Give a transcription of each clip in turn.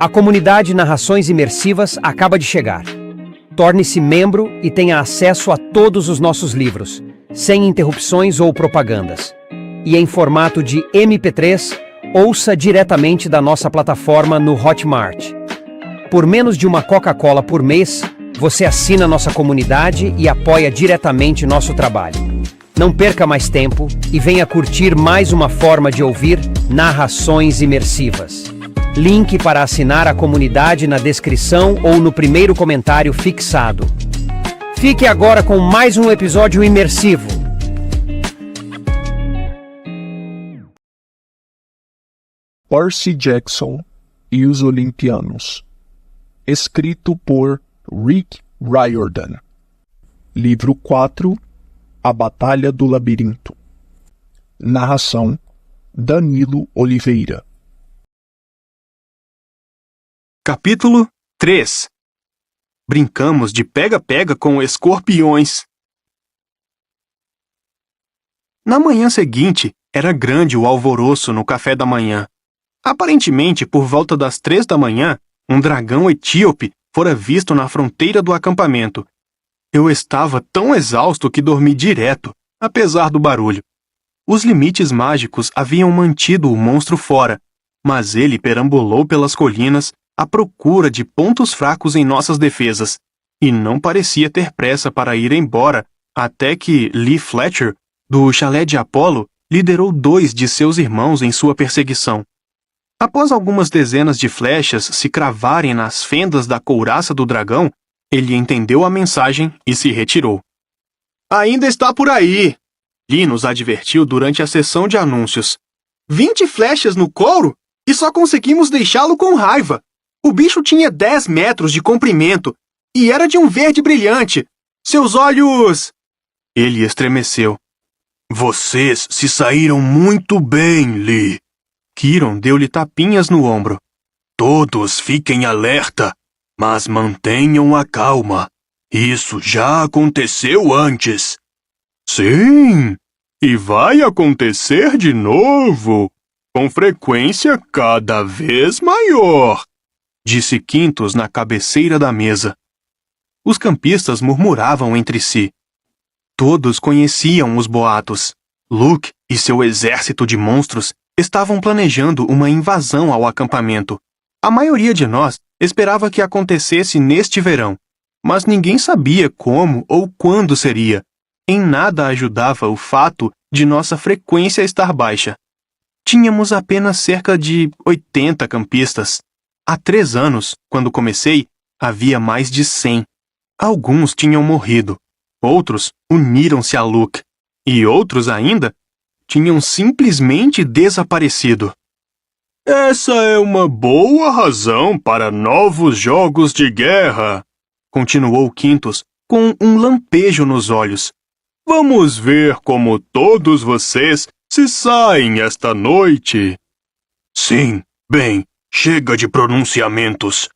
A comunidade Narrações Imersivas acaba de chegar. Torne-se membro e tenha acesso a todos os nossos livros, sem interrupções ou propagandas. E em formato de MP3, ouça diretamente da nossa plataforma no Hotmart. Por menos de uma Coca-Cola por mês, você assina nossa comunidade e apoia diretamente nosso trabalho. Não perca mais tempo e venha curtir mais uma forma de ouvir Narrações Imersivas. Link para assinar a comunidade na descrição ou no primeiro comentário fixado. Fique agora com mais um episódio imersivo. Percy Jackson e os Olimpianos. Escrito por Rick Riordan. Livro 4, A Batalha do Labirinto. Narração, Danilo Oliveira. Capítulo 3. Brincamos de pega-pega com escorpiões. Na manhã seguinte, era grande o alvoroço no café da manhã. Aparentemente, por volta das 3 da manhã, um dragão etíope fora visto na fronteira do acampamento. Eu estava tão exausto que dormi direto, apesar do barulho. Os limites mágicos haviam mantido o monstro fora, mas ele perambulou pelas colinas à procura de pontos fracos em nossas defesas, e não parecia ter pressa para ir embora, até que Lee Fletcher, do chalé de Apolo, liderou 2 de seus irmãos em sua perseguição. Após algumas dezenas de flechas se cravarem nas fendas da couraça do dragão, ele entendeu a mensagem e se retirou. "Ainda está por aí!" Lee nos advertiu durante a sessão de anúncios. 20 flechas no couro? E só conseguimos deixá-lo com raiva. O bicho tinha 10 metros de comprimento e era de um verde brilhante. Seus olhos... Ele estremeceu. "Vocês se saíram muito bem, Lee." Kiron deu-lhe tapinhas no ombro. "Todos fiquem alerta, mas mantenham a calma. Isso já aconteceu antes." "Sim, e vai acontecer de novo, com frequência cada vez maior", disse Quintus na cabeceira da mesa. Os campistas murmuravam entre si. Todos conheciam os boatos. Luke e seu exército de monstros estavam planejando uma invasão ao acampamento. A maioria de nós esperava que acontecesse neste verão, mas ninguém sabia como ou quando seria. Em nada ajudava o fato de nossa frequência estar baixa. Tínhamos apenas cerca de 80 campistas. Há 3 anos, quando comecei, havia mais de 100. Alguns tinham morrido, outros uniram-se a Luke, e outros ainda tinham simplesmente desaparecido. "Essa é uma boa razão para novos jogos de guerra", continuou Quintus, com um lampejo nos olhos. "Vamos ver como todos vocês se saem esta noite." "Sim, bem, chega de pronunciamentos.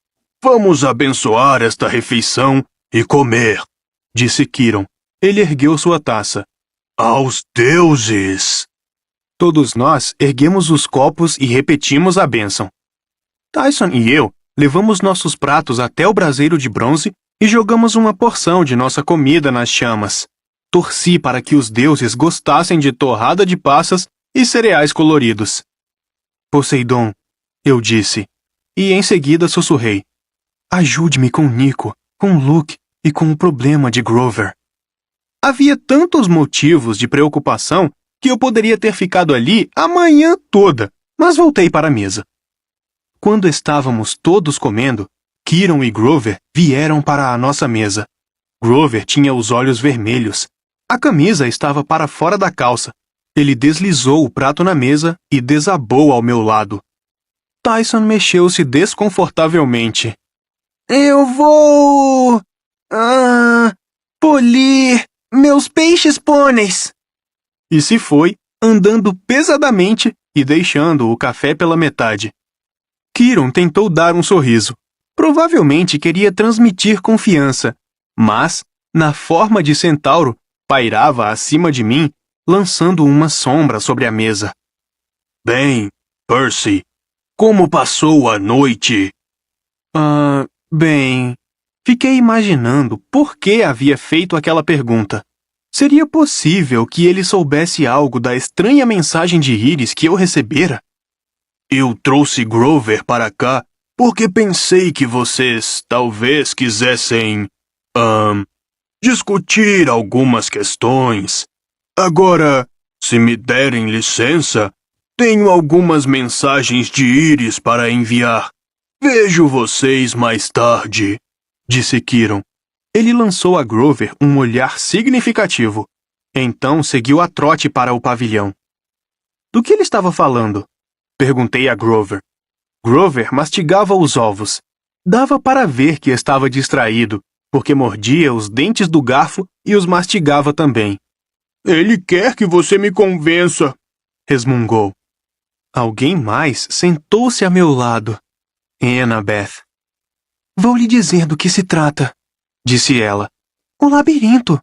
Vamos abençoar esta refeição e comer", disse Kiron. Ele ergueu sua taça. "Aos deuses!" Todos nós erguemos os copos e repetimos a bênção. Tyson e eu levamos nossos pratos até o braseiro de bronze e jogamos uma porção de nossa comida nas chamas. Torci para que os deuses gostassem de torrada de passas e cereais coloridos. "Poseidon", eu disse, e em seguida sussurrei. "Ajude-me com Nico, com Luke e com o problema de Grover." Havia tantos motivos de preocupação que eu poderia ter ficado ali a manhã toda, mas voltei para a mesa. Quando estávamos todos comendo, Kiron e Grover vieram para a nossa mesa. Grover tinha os olhos vermelhos. A camisa estava para fora da calça. Ele deslizou o prato na mesa e desabou ao meu lado. Tyson mexeu-se desconfortavelmente. "Eu vou... polir meus peixes pôneis." E se foi, andando pesadamente e deixando o café pela metade. Kiron tentou dar um sorriso. Provavelmente queria transmitir confiança, mas, na forma de centauro, pairava acima de mim, lançando uma sombra sobre a mesa. "Bem, Percy, como passou a noite?" Bem... Fiquei imaginando por que havia feito aquela pergunta. Seria possível que ele soubesse algo da estranha mensagem de Iris que eu recebera? Eu trouxe Grover para cá porque pensei que vocês talvez quisessem... discutir algumas questões. Agora, se me derem licença, tenho algumas mensagens de Iris para enviar. Vejo vocês mais tarde, disse Kiron. Ele lançou a Grover um olhar significativo. Então seguiu a trote para o pavilhão. Do que ele estava falando? Perguntei a Grover. Grover mastigava os ovos. Dava para ver que estava distraído, porque mordia os dentes do garfo e os mastigava também. Ele quer que você me convença, resmungou. Alguém mais sentou-se a meu lado. Annabeth. Vou lhe dizer do que se trata, disse ela. O labirinto.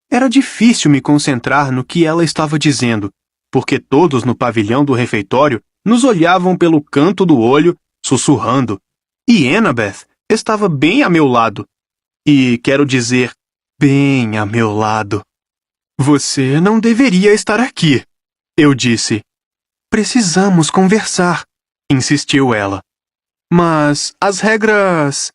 Era difícil me concentrar no que ela estava dizendo, porque todos no pavilhão do refeitório nos olhavam pelo canto do olho, sussurrando. E Annabeth estava bem a meu lado. E quero dizer, bem a meu lado. Você não deveria estar aqui, eu disse. Precisamos conversar, insistiu ela. Mas as regras...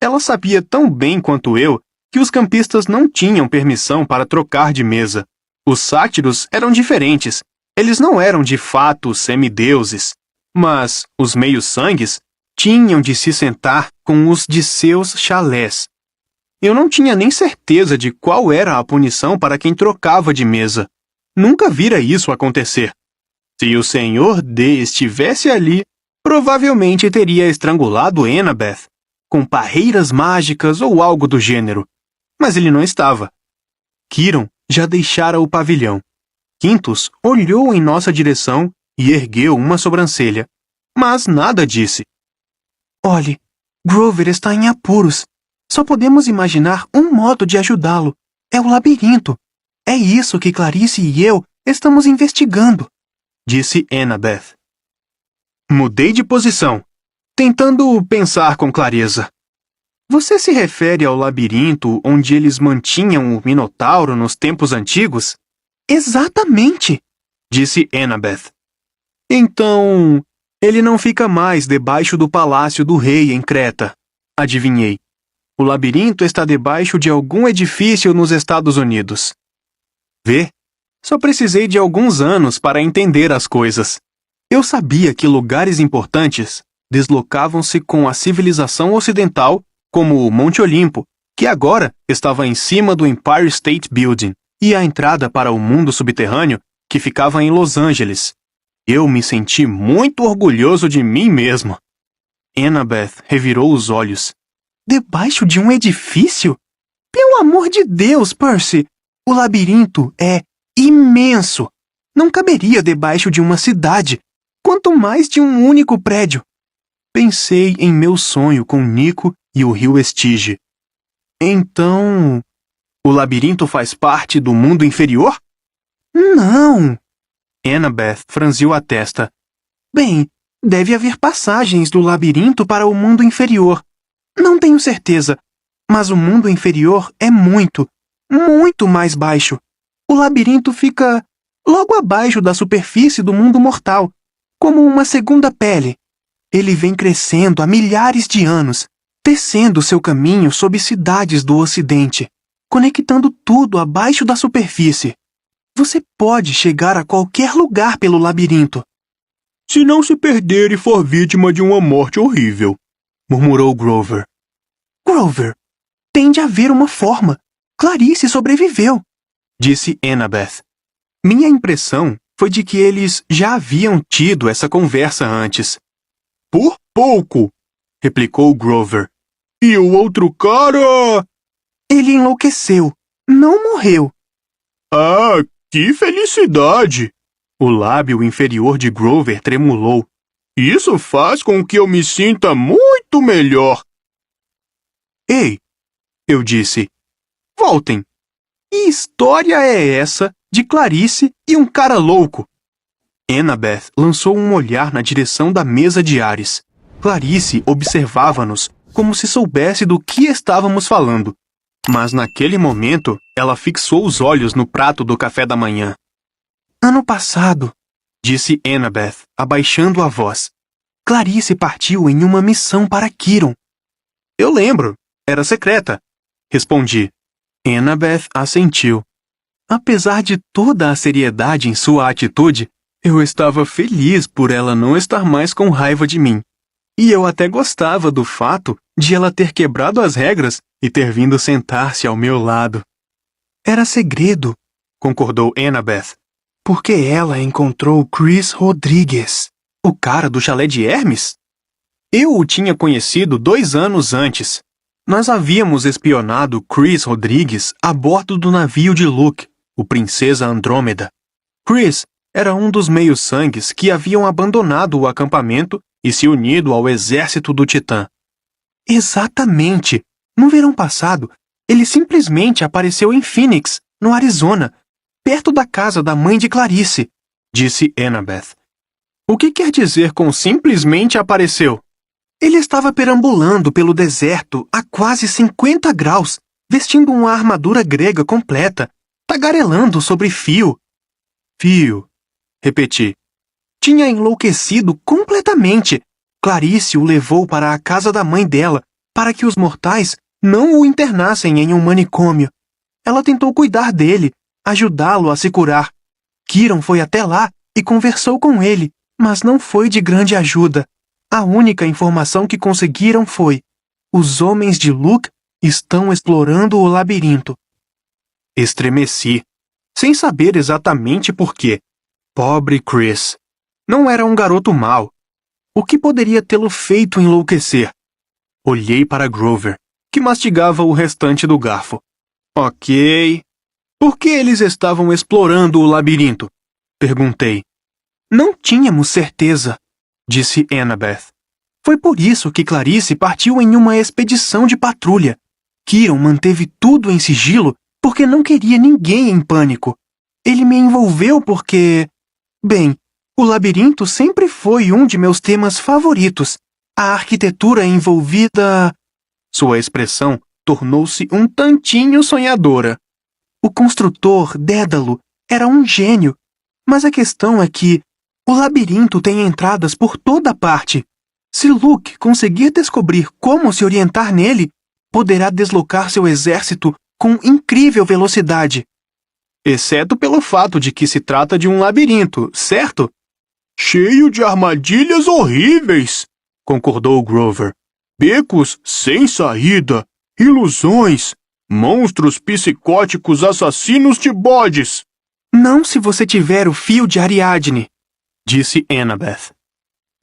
Ela sabia tão bem quanto eu que os campistas não tinham permissão para trocar de mesa. Os sátiros eram diferentes. Eles não eram de fato semideuses. Mas os meios-sangues tinham de se sentar com os de seus chalés. Eu não tinha nem certeza de qual era a punição para quem trocava de mesa. Nunca vira isso acontecer. Se o Senhor D estivesse ali, provavelmente teria estrangulado Annabeth, com parreiras mágicas ou algo do gênero. Mas ele não estava. Kiron já deixara o pavilhão. Quintus olhou em nossa direção e ergueu uma sobrancelha, mas nada disse. Olhe, Grover está em apuros. Só podemos imaginar um modo de ajudá-lo. É o labirinto. É isso que Clarice e eu estamos investigando, disse Annabeth. Mudei de posição, tentando pensar com clareza. Você se refere ao labirinto onde eles mantinham o Minotauro nos tempos antigos? Exatamente, disse Annabeth. Então, ele não fica mais debaixo do palácio do rei em Creta, adivinhei. O labirinto está debaixo de algum edifício nos Estados Unidos. Vê? Só precisei de alguns anos para entender as coisas. Eu sabia que lugares importantes deslocavam-se com a civilização ocidental, como o Monte Olimpo, que agora estava em cima do Empire State Building, e a entrada para o mundo subterrâneo, que ficava em Los Angeles. Eu me senti muito orgulhoso de mim mesmo. Annabeth revirou os olhos. Debaixo de um edifício? Pelo amor de Deus, Percy! O labirinto é imenso. Não caberia debaixo de uma cidade, quanto mais de um único prédio. Pensei em meu sonho com Nico e o rio Estige. Então, o labirinto faz parte do mundo inferior? Não! Annabeth franziu a testa. Bem, deve haver passagens do labirinto para o mundo inferior. Não tenho certeza, mas o mundo inferior é muito, muito mais baixo. O labirinto fica logo abaixo da superfície do mundo mortal, como uma segunda pele. Ele vem crescendo há milhares de anos, tecendo seu caminho sob cidades do Ocidente, conectando tudo abaixo da superfície. Você pode chegar a qualquer lugar pelo labirinto. Se não se perder e for vítima de uma morte horrível, murmurou Grover. Grover, tem de haver uma forma. Clarice sobreviveu, disse Annabeth. Minha impressão foi de que eles já haviam tido essa conversa antes. Por pouco, replicou Grover. E o outro cara... Ele enlouqueceu. Não morreu. Ah, que felicidade! O lábio inferior de Grover tremulou. Isso faz com que eu me sinta muito melhor. Ei, eu disse. Voltem. Que história é essa de Clarice e um cara louco? Annabeth lançou um olhar na direção da mesa de Ares. Clarice observava-nos como se soubesse do que estávamos falando. Mas naquele momento, ela fixou os olhos no prato do café da manhã. Ano passado, disse Annabeth, abaixando a voz, Clarice partiu em uma missão para Kiron. Eu lembro, era secreta, respondi. Annabeth assentiu. Apesar de toda a seriedade em sua atitude, eu estava feliz por ela não estar mais com raiva de mim. E eu até gostava do fato de ela ter quebrado as regras e ter vindo sentar-se ao meu lado. Era segredo, concordou Annabeth, porque ela encontrou Chris Rodrigues, o cara do chalé de Hermes. Eu o tinha conhecido 2 anos antes. Nós havíamos espionado Chris Rodrigues a bordo do navio de Luke, o Princesa Andrômeda. Chris era um dos meios-sangues que haviam abandonado o acampamento e se unido ao exército do Titã. Exatamente! No verão passado, ele simplesmente apareceu em Phoenix, no Arizona, perto da casa da mãe de Clarice, disse Annabeth. O que quer dizer com simplesmente apareceu? Ele estava perambulando pelo deserto a quase 50 graus, vestindo uma armadura grega completa, tagarelando sobre fio. Fio, repeti. Tinha enlouquecido completamente. Clarice o levou para a casa da mãe dela, para que os mortais não o internassem em um manicômio. Ela tentou cuidar dele, ajudá-lo a se curar. Kiron foi até lá e conversou com ele, mas não foi de grande ajuda. A única informação que conseguiram foi: os homens de Luke estão explorando o labirinto. Estremeci, sem saber exatamente por quê. Pobre Chris. Não era um garoto mau. O que poderia tê-lo feito enlouquecer? Olhei para Grover, que mastigava o restante do garfo. Ok. Por que eles estavam explorando o labirinto? Perguntei. Não tínhamos certeza, disse Annabeth. Foi por isso que Clarice partiu em uma expedição de patrulha. Kiron manteve tudo em sigilo porque não queria ninguém em pânico. Ele me envolveu porque... Bem, o labirinto sempre foi um de meus temas favoritos. A arquitetura envolvida... Sua expressão tornou-se um tantinho sonhadora. O construtor, Dédalo, era um gênio. Mas a questão é que o labirinto tem entradas por toda parte. Se Luke conseguir descobrir como se orientar nele, poderá deslocar seu exército com incrível velocidade. Exceto pelo fato de que se trata de um labirinto, certo? Cheio de armadilhas horríveis, concordou Grover. Becos sem saída, ilusões, monstros psicóticos assassinos de bodes. Não se você tiver o fio de Ariadne, disse Annabeth.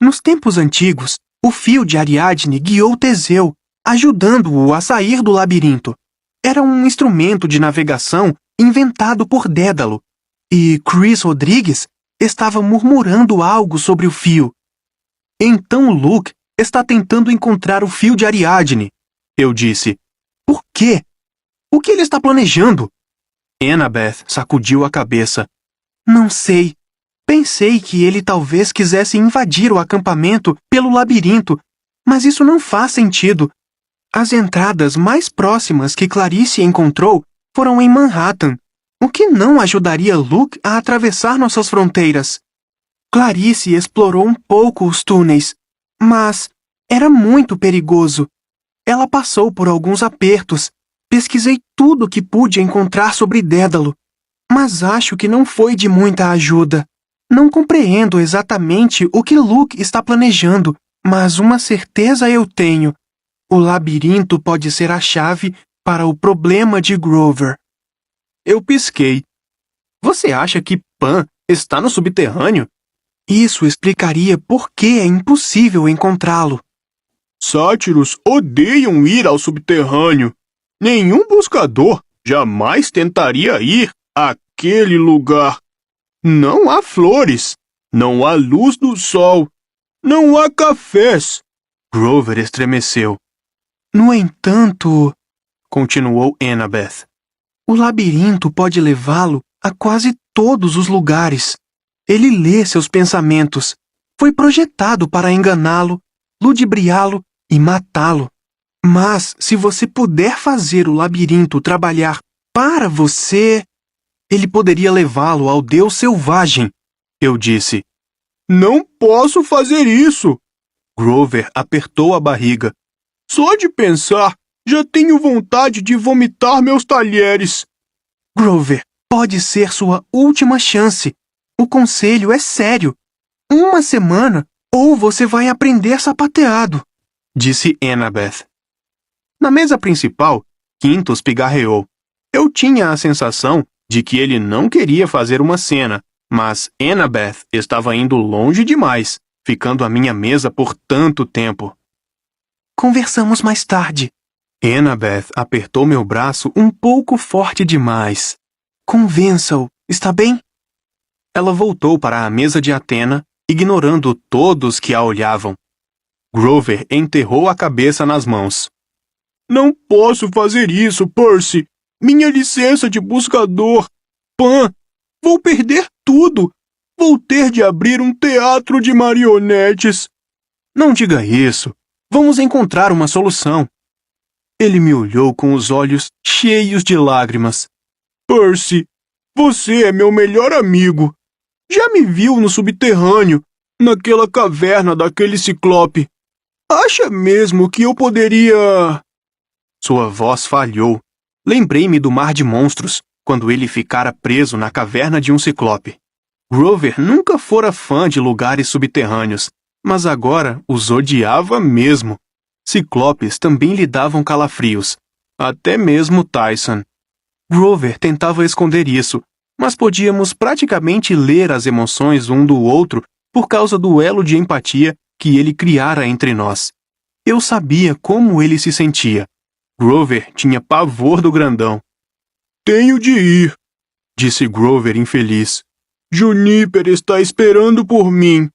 Nos tempos antigos, o fio de Ariadne guiou Teseu, ajudando-o a sair do labirinto. Era um instrumento de navegação inventado por Dédalo, e Chris Rodrigues estava murmurando algo sobre o fio. Então Luke está tentando encontrar o fio de Ariadne, eu disse. Por quê? O que ele está planejando? Annabeth sacudiu a cabeça. Não sei. Pensei que ele talvez quisesse invadir o acampamento pelo labirinto, mas isso não faz sentido. As entradas mais próximas que Clarice encontrou foram em Manhattan, o que não ajudaria Luke a atravessar nossas fronteiras. Clarice explorou um pouco os túneis, mas era muito perigoso. Ela passou por alguns apertos. Pesquisei tudo o que pude encontrar sobre Dédalo, mas acho que não foi de muita ajuda. Não compreendo exatamente o que Luke está planejando, mas uma certeza eu tenho. O labirinto pode ser a chave para o problema de Grover. Eu pisquei. Você acha que Pan está no subterrâneo? Isso explicaria por que é impossível encontrá-lo. Sátiros odeiam ir ao subterrâneo. Nenhum buscador jamais tentaria ir àquele lugar. Não há flores, não há luz do sol, não há cafés. Grover estremeceu. No entanto, continuou Annabeth, o labirinto pode levá-lo a quase todos os lugares. Ele lê seus pensamentos. Foi projetado para enganá-lo. ludibriá-lo e matá-lo. Mas, se você puder fazer o labirinto trabalhar para você, ele poderia levá-lo ao Deus selvagem, eu disse. Não posso fazer isso. Grover apertou a barriga. Só de pensar, já tenho vontade de vomitar meus talheres. Grover, pode ser sua última chance. O conselho é sério. 1 semana, ou você vai aprender sapateado, disse Annabeth. Na mesa principal, Quintus pigarreou. Eu tinha a sensação de que ele não queria fazer uma cena, mas Annabeth estava indo longe demais, ficando à minha mesa por tanto tempo. Conversamos mais tarde. Annabeth apertou meu braço um pouco forte demais. Convença-o, está bem? Ela voltou para a mesa de Athena, ignorando todos que a olhavam. Grover enterrou a cabeça nas mãos. Não posso fazer isso, Percy. Minha licença de buscador. Pan, vou perder tudo. Vou ter de abrir um teatro de marionetes. Não diga isso. Vamos encontrar uma solução. Ele me olhou com os olhos cheios de lágrimas. Percy, você é meu melhor amigo. Já me viu no subterrâneo, naquela caverna daquele ciclope. Acha mesmo que eu poderia... Sua voz falhou. Lembrei-me do Mar de Monstros, quando ele ficara preso na caverna de um ciclope. Grover nunca fora fã de lugares subterrâneos, mas agora os odiava mesmo. Ciclopes também lhe davam calafrios, até mesmo Tyson. Grover tentava esconder isso, mas podíamos praticamente ler as emoções um do outro por causa do elo de empatia que ele criara entre nós. Eu sabia como ele se sentia. Grover tinha pavor do grandão. Tenho de ir, disse Grover infeliz. Juniper está esperando por mim.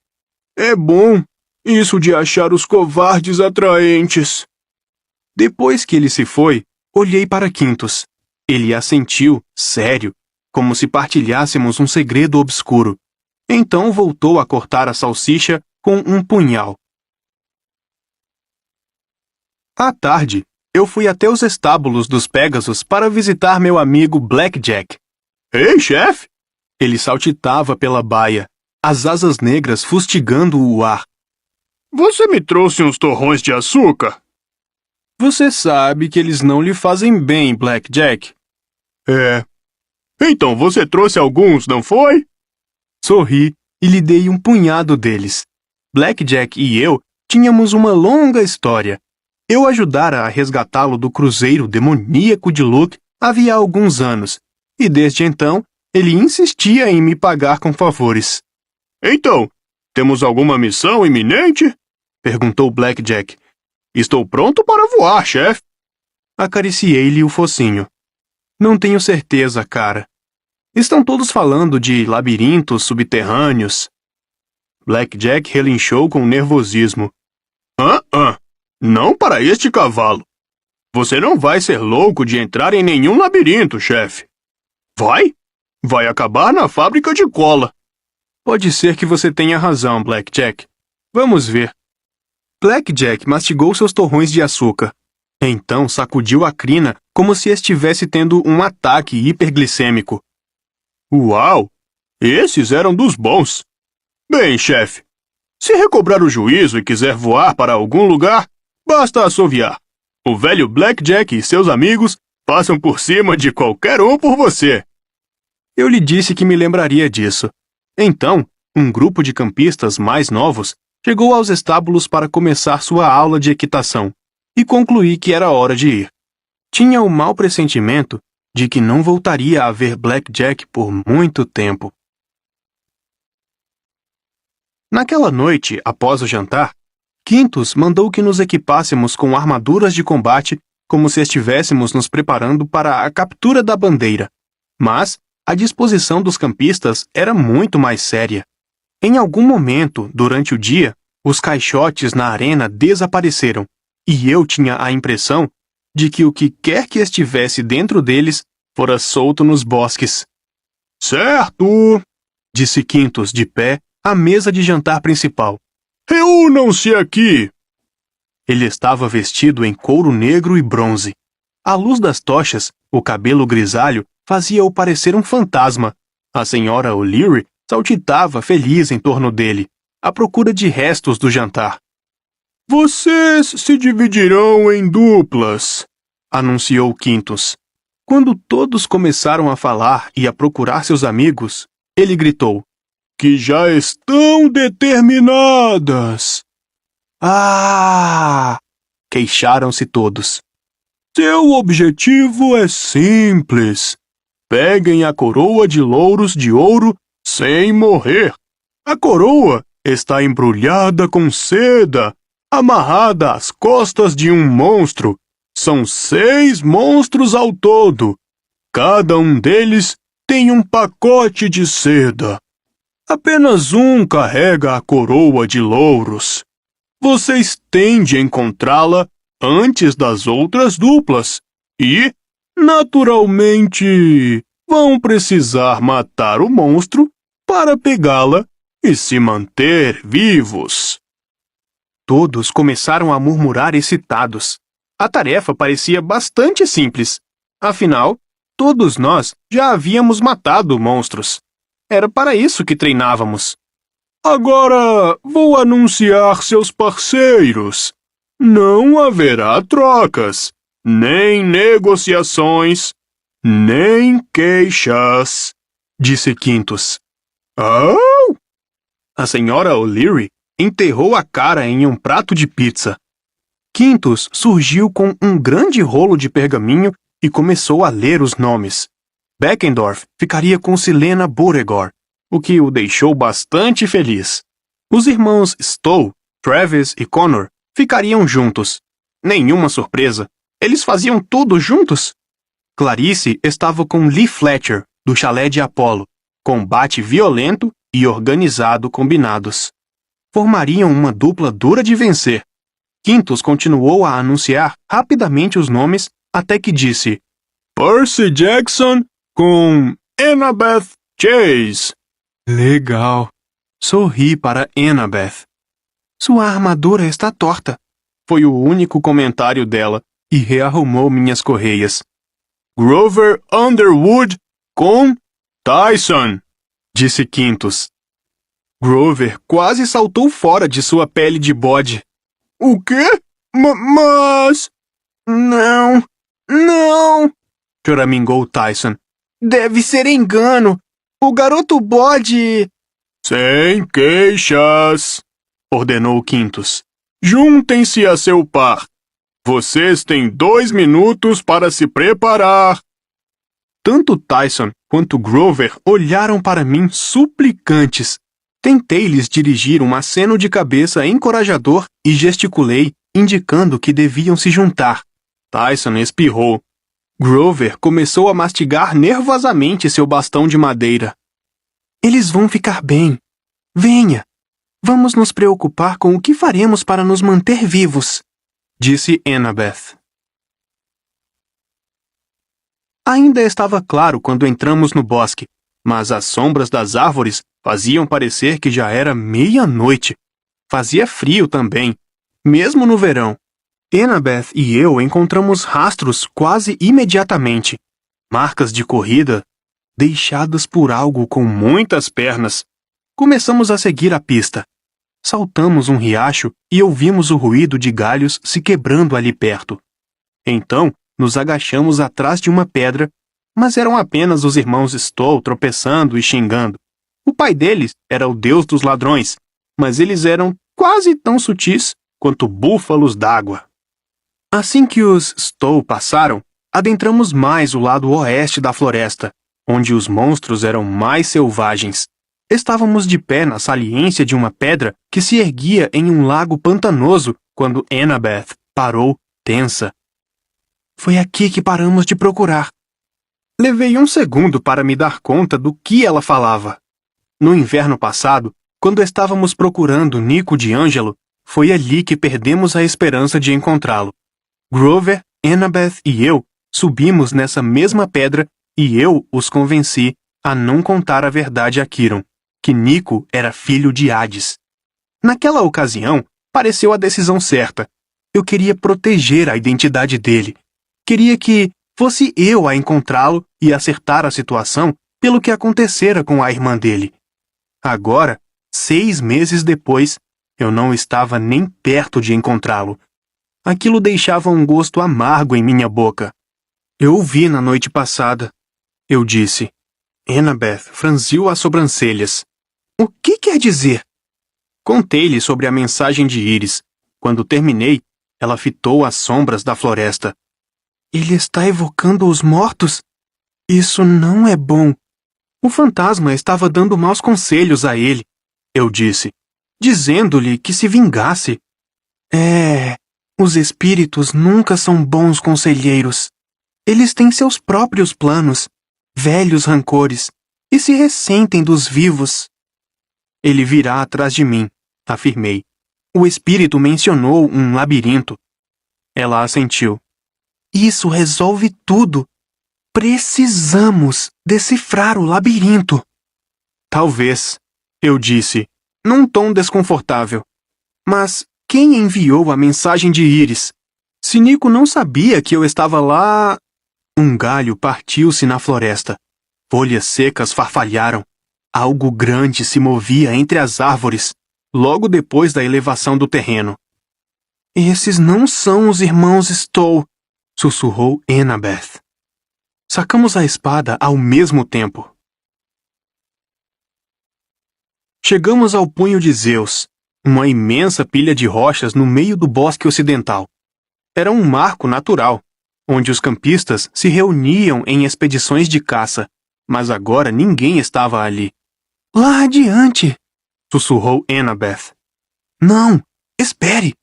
É bom, isso de achar os covardes atraentes. Depois que ele se foi, olhei para Quintus. Ele assentiu, sério, como se partilhássemos um segredo obscuro. Então voltou a cortar a salsicha com um punhal. À tarde, eu fui até os estábulos dos Pégasos para visitar meu amigo Blackjack. Ei, chefe! Ele saltitava pela baia, as asas negras fustigando o ar. Você me trouxe uns torrões de açúcar? Você sabe que eles não lhe fazem bem, Blackjack. É. Então você trouxe alguns, não foi? Sorri e lhe dei um punhado deles. Blackjack e eu tínhamos uma longa história. Eu ajudara a resgatá-lo do cruzeiro demoníaco de Luke havia alguns anos, e desde então ele insistia em me pagar com favores. Então, temos alguma missão iminente? Perguntou Blackjack. Estou pronto para voar, chefe. Acariciei-lhe o focinho. Não tenho certeza, cara. Estão todos falando de labirintos subterrâneos. Blackjack relinchou com nervosismo. Não para este cavalo. Você não vai ser louco de entrar em nenhum labirinto, chefe. Vai? Vai acabar na fábrica de cola. Pode ser que você tenha razão, Blackjack. Vamos ver. Blackjack mastigou seus torrões de açúcar. Então sacudiu a crina como se estivesse tendo um ataque hiperglicêmico. Uau! Esses eram dos bons. Bem, chefe, se recobrar o juízo e quiser voar para algum lugar, basta assoviar. O velho Blackjack e seus amigos passam por cima de qualquer um por você. Eu lhe disse que me lembraria disso. Então, um grupo de campistas mais novos chegou aos estábulos para começar sua aula de equitação, e concluí que era hora de ir. Tinha o mau pressentimento de que não voltaria a ver Blackjack por muito tempo. Naquela noite, após o jantar, Quintus mandou que nos equipássemos com armaduras de combate como se estivéssemos nos preparando para a captura da bandeira. Mas a disposição dos campistas era muito mais séria. Em algum momento, durante o dia, os caixotes na arena desapareceram, e eu tinha a impressão de que o que quer que estivesse dentro deles fora solto nos bosques. Certo, disse Quintus de pé à mesa de jantar principal. Reúnam-se aqui. Ele estava vestido em couro negro e bronze. À luz das tochas, o cabelo grisalho fazia-o parecer um fantasma. A senhora O'Leary saltitava feliz em torno dele, à procura de restos do jantar. Vocês se dividirão em duplas, anunciou Quintus. Quando todos começaram a falar e a procurar seus amigos, ele gritou: que já estão determinadas. Ah! Queixaram-se todos. Seu objetivo é simples. Peguem a coroa de louros de ouro sem morrer. A coroa está embrulhada com seda, amarrada às costas de um monstro. São 6 monstros ao todo. Cada um deles tem um pacote de seda. Apenas um carrega a coroa de louros. Vocês têm de encontrá-la antes das outras duplas e, naturalmente, vão precisar matar o monstro para pegá-la e se manter vivos. Todos começaram a murmurar excitados. A tarefa parecia bastante simples. Afinal, todos nós já havíamos matado monstros. Era para isso que treinávamos. Agora vou anunciar seus parceiros. Não haverá trocas, nem negociações, nem queixas, disse Quintus. Oh! A senhora O'Leary enterrou a cara em um prato de pizza. Quintus surgiu com um grande rolo de pergaminho e começou a ler os nomes. Beckendorf ficaria com Silena Beauregard, o que o deixou bastante feliz. Os irmãos Stowe, Travis e Connor ficariam juntos. Nenhuma surpresa, eles faziam tudo juntos. Clarice estava com Lee Fletcher, do chalé de Apollo, combate violento e organizado combinados. Formariam uma dupla dura de vencer. Quintus continuou a anunciar rapidamente os nomes até que disse: Percy Jackson com Annabeth Chase. Legal. Sorri para Annabeth. Sua armadura está torta. Foi o único comentário dela e rearrumou minhas correias. Grover Underwood com Tyson, disse Quintus. Grover quase saltou fora de sua pele de bode. O quê? Mas... Não, choramingou Tyson. Deve ser engano. O garoto bode... Sem queixas, ordenou Quintus. Juntem-se a seu par. Vocês têm 2 minutos para se preparar. Tanto Tyson quanto Grover olharam para mim suplicantes. Tentei-lhes dirigir um aceno de cabeça encorajador e gesticulei, indicando que deviam se juntar. Tyson espirrou. Grover começou a mastigar nervosamente seu bastão de madeira. Eles vão ficar bem. Venha. Vamos nos preocupar com o que faremos para nos manter vivos, disse Annabeth. Ainda estava claro quando entramos no bosque, mas as sombras das árvores faziam parecer que já era meia-noite. Fazia frio também, mesmo no verão. Annabeth e eu encontramos rastros quase imediatamente. Marcas de corrida, deixadas por algo com muitas pernas. Começamos a seguir a pista. Saltamos um riacho e ouvimos o ruído de galhos se quebrando ali perto. Então, nos agachamos atrás de uma pedra, mas eram apenas os irmãos Stowe tropeçando e xingando. O pai deles era o deus dos ladrões, mas eles eram quase tão sutis quanto búfalos d'água. Assim que os Stowe passaram, adentramos mais o lado oeste da floresta, onde os monstros eram mais selvagens. Estávamos de pé na saliência de uma pedra que se erguia em um lago pantanoso quando Annabeth parou, tensa. Foi aqui que paramos de procurar. Levei um segundo para me dar conta do que ela falava. No inverno passado, quando estávamos procurando Nico de Angelo, foi ali que perdemos a esperança de encontrá-lo. Grover, Annabeth e eu subimos nessa mesma pedra e eu os convenci a não contar a verdade a Chiron, que Nico era filho de Hades. Naquela ocasião, pareceu a decisão certa. Eu queria proteger a identidade dele. Queria que fosse eu a encontrá-lo e acertar a situação pelo que acontecera com a irmã dele. Agora, 6 meses depois, eu não estava nem perto de encontrá-lo. Aquilo deixava um gosto amargo em minha boca. Eu o vi na noite passada, eu disse. Annabeth franziu as sobrancelhas. O que quer dizer? Contei-lhe sobre a mensagem de Iris. Quando terminei, ela fitou as sombras da floresta. Ele está evocando os mortos? Isso não é bom. O fantasma estava dando maus conselhos a ele, eu disse, dizendo-lhe que se vingasse. Os espíritos nunca são bons conselheiros. Eles têm seus próprios planos, velhos rancores, e se ressentem dos vivos. Ele virá atrás de mim, afirmei. O espírito mencionou um labirinto. Ela assentiu. Isso resolve tudo. Precisamos decifrar o labirinto. Talvez, eu disse, num tom desconfortável. Mas quem enviou a mensagem de Iris? Se Nico não sabia que eu estava lá... Um galho partiu-se na floresta. Folhas secas farfalharam. Algo grande se movia entre as árvores, logo depois da elevação do terreno. Esses não são os irmãos Stoll, sussurrou Annabeth. Sacamos a espada ao mesmo tempo. Chegamos ao punho de Zeus, uma imensa pilha de rochas no meio do bosque ocidental. Era um marco natural, onde os campistas se reuniam em expedições de caça, mas agora ninguém estava ali. Lá adiante, sussurrou Annabeth. Não, espere,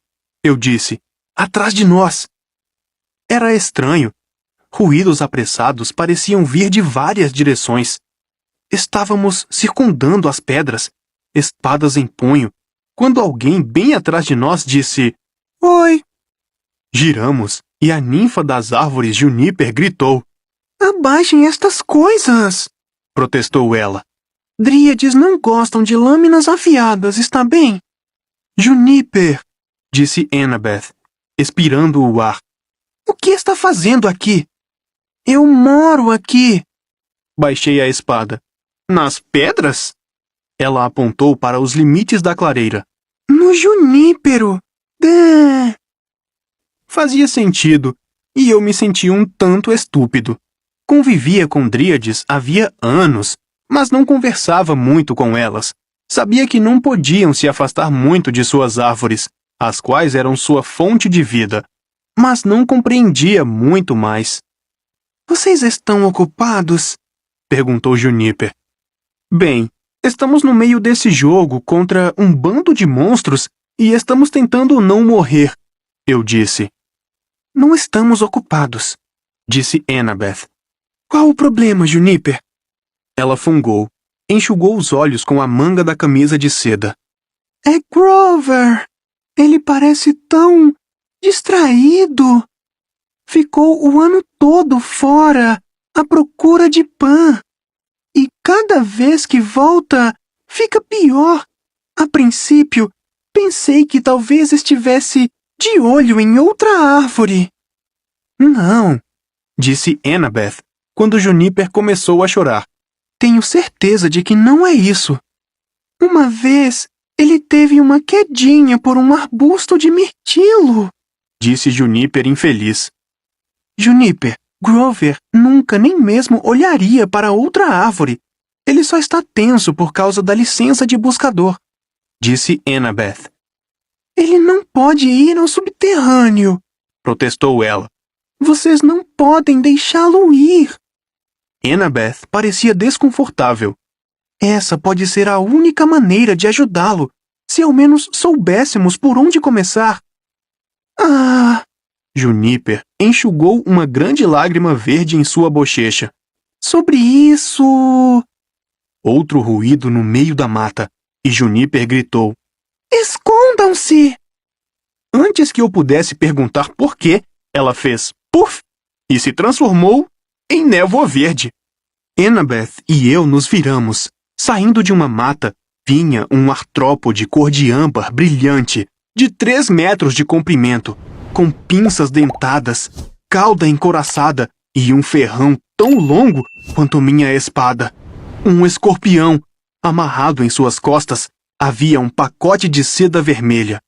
eu disse, atrás de nós. Era estranho. Ruídos apressados pareciam vir de várias direções. Estávamos circundando as pedras, espadas em punho, quando alguém bem atrás de nós disse: Oi! Giramos e a ninfa das árvores Juniper gritou: Abaixem estas coisas! Protestou ela. Dríades não gostam de lâminas afiadas, está bem? Juniper, disse Annabeth, expirando o ar. O que está fazendo aqui? Eu moro aqui. Baixei a espada. Nas pedras? Ela apontou para os limites da clareira. No junípero. Fazia sentido, e eu me senti um tanto estúpido. Convivia com dríades havia anos, mas não conversava muito com elas. Sabia que não podiam se afastar muito de suas árvores, as quais eram sua fonte de vida, mas não compreendia muito mais. Vocês estão ocupados? Perguntou Juniper. Bem, estamos no meio desse jogo contra um bando de monstros e estamos tentando não morrer, eu disse. Não estamos ocupados, disse Annabeth. Qual o problema, Juniper? Ela fungou, enxugou os olhos com a manga da camisa de seda. É Grover! Ele parece tão distraído. Ficou o ano todo fora, à procura de pã. E cada vez que volta, fica pior. A princípio, pensei que talvez estivesse de olho em outra árvore. Não, disse Annabeth, quando Juniper começou a chorar. Tenho certeza de que não é isso. Uma vez, ele teve uma quedinha por um arbusto de mirtilo, disse Juniper infeliz. Juniper, Grover nunca nem mesmo olharia para outra árvore. Ele só está tenso por causa da licença de buscador, disse Annabeth. Ele não pode ir ao subterrâneo, protestou ela. Vocês não podem deixá-lo ir. Annabeth parecia desconfortável. Essa pode ser a única maneira de ajudá-lo, se ao menos soubéssemos por onde começar. Juniper enxugou uma grande lágrima verde em sua bochecha. Sobre isso... Outro ruído no meio da mata, e Juniper gritou. Escondam-se! Antes que eu pudesse perguntar por quê, ela fez puff e se transformou em névoa verde. Annabeth e eu nos viramos. Saindo de uma mata, vinha um artrópode cor de âmbar brilhante, de 3 metros de comprimento. com pinças dentadas, cauda encoraçada e um ferrão tão longo quanto minha espada. Um escorpião. Amarrado em suas costas, havia um pacote de seda vermelha.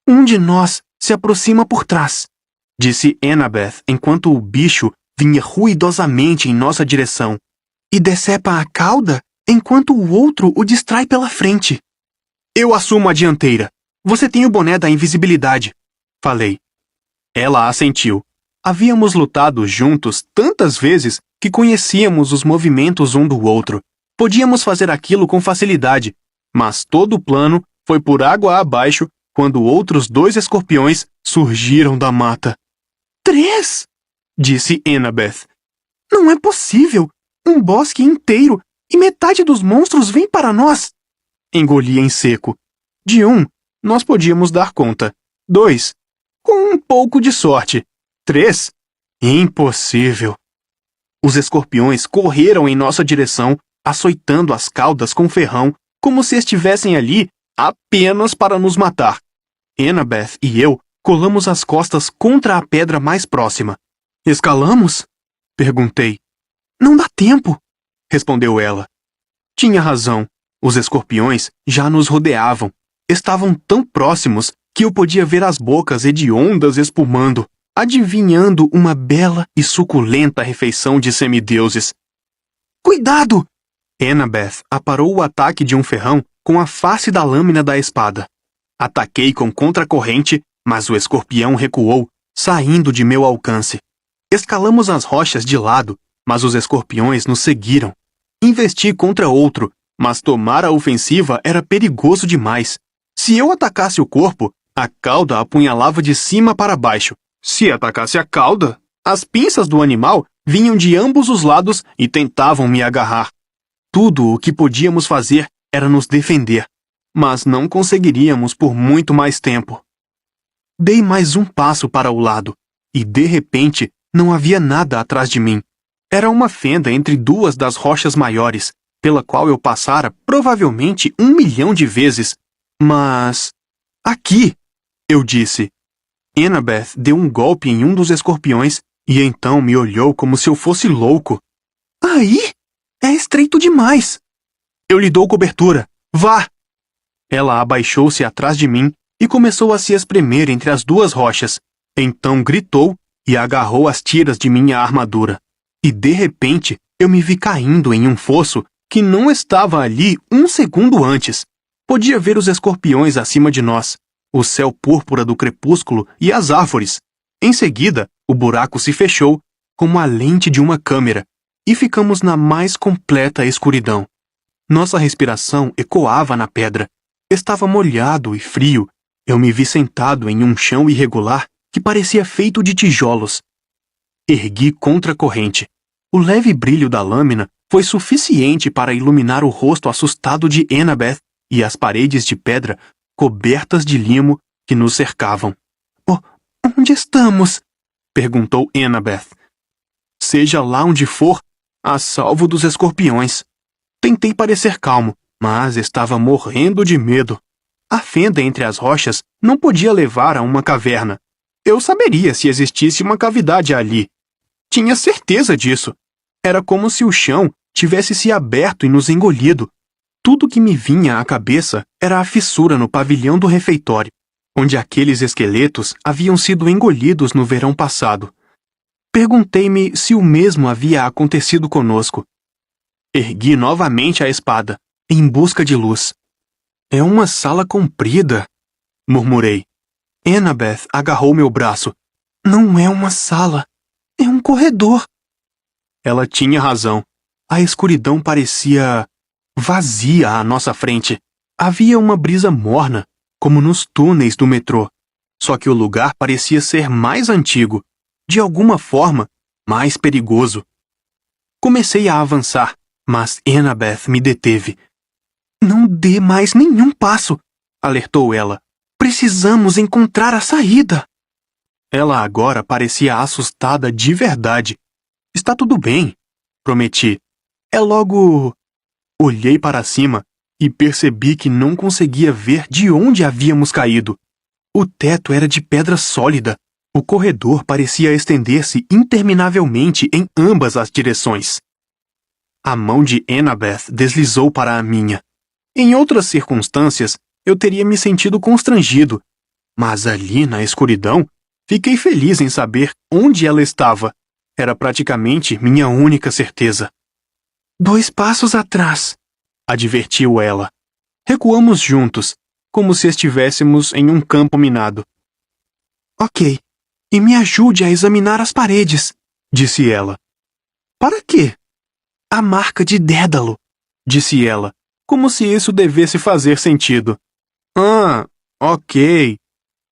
Um de nós se aproxima por trás, disse Annabeth enquanto o bicho vinha ruidosamente em nossa direção, e decepa a cauda enquanto o outro o distrai pela frente. Eu assumo a dianteira. Você tem o boné da invisibilidade, falei. Ela assentiu. Havíamos lutado juntos tantas vezes que conhecíamos os movimentos um do outro. Podíamos fazer aquilo com facilidade, mas todo o plano foi por água abaixo quando outros 2 escorpiões surgiram da mata. 3! Disse Annabeth. Não é possível! Um bosque inteiro e metade dos monstros vem para nós! Engoli em seco. De 1, nós podíamos dar conta. 2, com um pouco de sorte. 3, impossível! Os escorpiões correram em nossa direção, açoitando as caudas com ferrão, como se estivessem ali apenas para nos matar. Annabeth e eu colamos as costas contra a pedra mais próxima. Escalamos? Perguntei. Não dá tempo, respondeu ela. Tinha razão. Os escorpiões já nos rodeavam. Estavam tão próximos que eu podia ver as bocas hediondas espumando, adivinhando uma bela e suculenta refeição de semideuses. Cuidado! Annabeth aparou o ataque de um ferrão com a face da lâmina da espada. Ataquei com contracorrente, mas o escorpião recuou, saindo de meu alcance. Escalamos as rochas de lado, mas os escorpiões nos seguiram. Investi contra outro, mas tomar a ofensiva era perigoso demais. Se eu atacasse o corpo, a cauda apunhalava de cima para baixo. Se atacasse a cauda, as pinças do animal vinham de ambos os lados e tentavam me agarrar. Tudo o que podíamos fazer era nos defender, mas não conseguiríamos por muito mais tempo. Dei mais um passo para o lado, e de repente não havia nada atrás de mim. Era uma fenda entre 2 das rochas maiores, pela qual eu passara provavelmente 1 milhão de vezes. Mas... aqui! Eu disse. Annabeth deu um golpe em um dos escorpiões e então me olhou como se eu fosse louco. Aí? É estreito demais. Eu lhe dou cobertura. Vá! Ela abaixou-se atrás de mim e começou a se espremer entre as 2 rochas. Então gritou e agarrou as tiras de minha armadura. E de repente eu me vi caindo em um fosso que não estava ali 1 segundo antes. Podia ver os escorpiões acima de nós, o céu púrpura do crepúsculo e as árvores. Em seguida, o buraco se fechou como a lente de uma câmera e ficamos na mais completa escuridão. Nossa respiração ecoava na pedra. Estava molhado e frio. Eu me vi sentado em um chão irregular que parecia feito de tijolos. Ergui contra a corrente. O leve brilho da lâmina foi suficiente para iluminar o rosto assustado de Annabeth e as paredes de pedra cobertas de limo que nos cercavam. Onde estamos? Perguntou Annabeth. Seja lá onde for, a salvo dos escorpiões. Tentei parecer calmo, mas estava morrendo de medo. A fenda entre as rochas não podia levar a uma caverna. Eu saberia se existisse uma cavidade ali. Tinha certeza disso. Era como se o chão tivesse se aberto e nos engolido. Tudo que me vinha à cabeça era a fissura no pavilhão do refeitório, onde aqueles esqueletos haviam sido engolidos no verão passado. Perguntei-me se o mesmo havia acontecido conosco. Ergui novamente a espada, em busca de luz. É uma sala comprida, murmurei. Annabeth agarrou meu braço. Não é uma sala, é um corredor. Ela tinha razão. A escuridão parecia vazia à nossa frente. Havia uma brisa morna, como nos túneis do metrô. Só que o lugar parecia ser mais antigo, de alguma forma, mais perigoso. Comecei a avançar, mas Annabeth me deteve. Não dê mais nenhum passo, alertou ela. Precisamos encontrar a saída. Ela agora parecia assustada de verdade. Está tudo bem, prometi. É logo... Olhei para cima e percebi que não conseguia ver de onde havíamos caído. O teto era de pedra sólida, O corredor parecia estender-se interminavelmente em ambas as direções. A mão de Annabeth deslizou para a minha. Em outras circunstâncias, eu teria me sentido constrangido, mas ali na escuridão, fiquei feliz em saber onde ela estava. Era praticamente minha única certeza. 2 passos atrás, advertiu ela. Recuamos juntos, como se estivéssemos em um campo minado. Ok, e me ajude a examinar as paredes, disse ela. Para quê? A marca de Dédalo, disse ela, como se isso devesse fazer sentido. Ah, ok.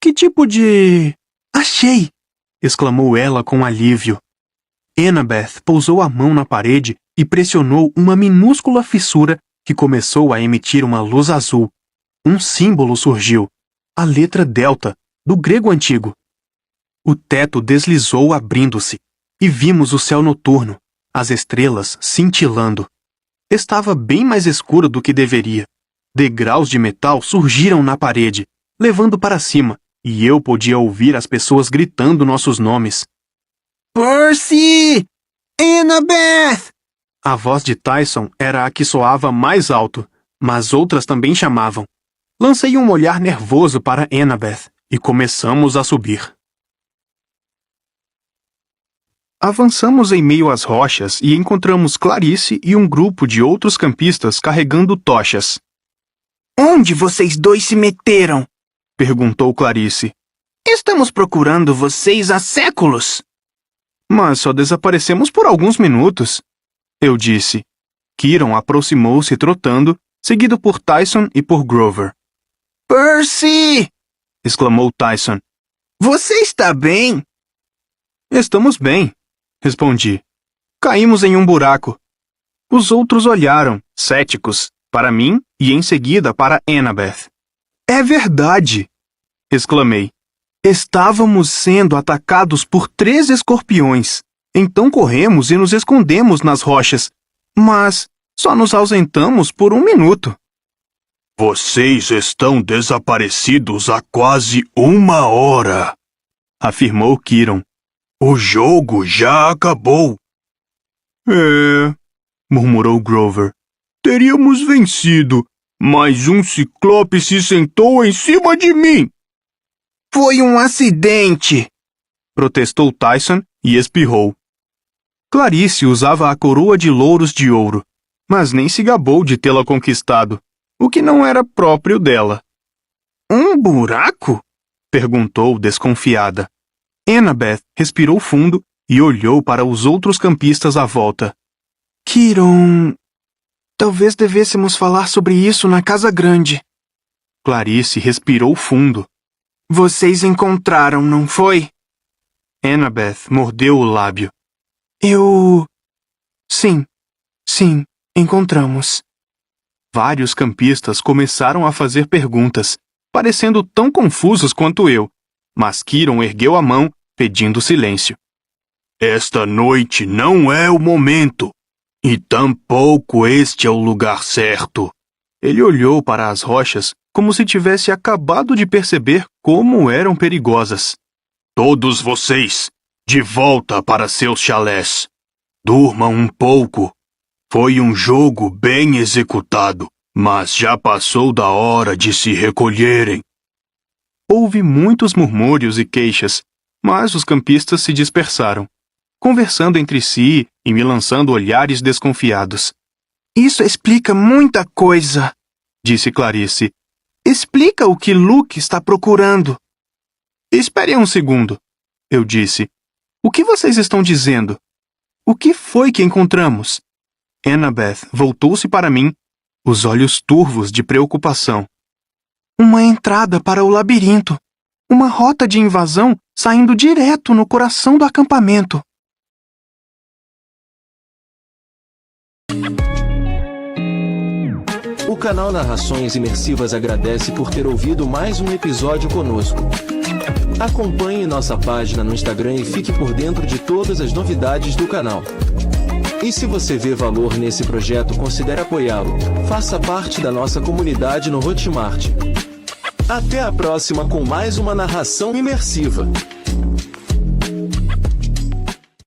Que tipo de... Achei! Exclamou ela com alívio. Annabeth pousou a mão na parede e pressionou uma minúscula fissura que começou a emitir uma luz azul. Um símbolo surgiu, a letra delta, do grego antigo. O teto deslizou abrindo-se, e vimos o céu noturno, as estrelas cintilando. Estava bem mais escuro do que deveria. Degraus de metal surgiram na parede, levando para cima, e eu podia ouvir as pessoas gritando nossos nomes. Percy! Annabeth! A voz de Tyson era a que soava mais alto, mas outras também chamavam. Lancei um olhar nervoso para Annabeth e começamos a subir. Avançamos em meio às rochas e encontramos Clarice e um grupo de outros campistas carregando tochas. Onde vocês dois se meteram? Perguntou Clarice. Estamos procurando vocês há séculos. Mas só desaparecemos por alguns minutos, eu disse. Kieran aproximou-se trotando, seguido por Tyson e por Grover. Percy! Exclamou Tyson. Você está bem? Estamos bem, respondi. Caímos em um buraco. Os outros olharam, céticos, para mim e em seguida para Annabeth. É verdade! Exclamei. Estávamos sendo atacados por 3 escorpiões. Então corremos e nos escondemos nas rochas. Mas só nos ausentamos por 1 minuto. Vocês estão desaparecidos há quase 1 hora, afirmou Kieran. O jogo já acabou. Murmurou Grover. Teríamos vencido, mas um ciclope se sentou em cima de mim. Foi um acidente, protestou Tyson e espirrou. Clarice usava a coroa de louros de ouro, mas nem se gabou de tê-la conquistado, o que não era próprio dela. Um buraco? Perguntou desconfiada. Annabeth respirou fundo e olhou para os outros campistas à volta. Kieran... Talvez devêssemos falar sobre isso na casa grande. Clarice respirou fundo. Vocês encontraram, não foi? Annabeth mordeu o lábio. Sim, encontramos. Vários campistas começaram a fazer perguntas, parecendo tão confusos quanto eu, mas Kieran ergueu a mão, pedindo silêncio. Esta noite não é o momento, e tampouco este é o lugar certo. Ele olhou para as rochas como se tivesse acabado de perceber como eram perigosas. Todos vocês, de volta para seus chalés. Durmam um pouco. Foi um jogo bem executado, mas já passou da hora de se recolherem. Houve muitos murmúrios e queixas, mas os campistas se dispersaram, conversando entre si e me lançando olhares desconfiados. Isso explica muita coisa, disse Clarice. Explica o que Luke está procurando. Espere um segundo, eu disse. O que vocês estão dizendo? O que foi que encontramos? Annabeth voltou-se para mim, os olhos turvos de preocupação. Uma entrada para o labirinto. Uma rota de invasão saindo direto no coração do acampamento. O canal Narrações Imersivas agradece por ter ouvido mais um episódio conosco. Acompanhe nossa página no Instagram e fique por dentro de todas as novidades do canal. E se você vê valor nesse projeto, considere apoiá-lo. Faça parte da nossa comunidade no Hotmart. Até a próxima com mais uma narração imersiva.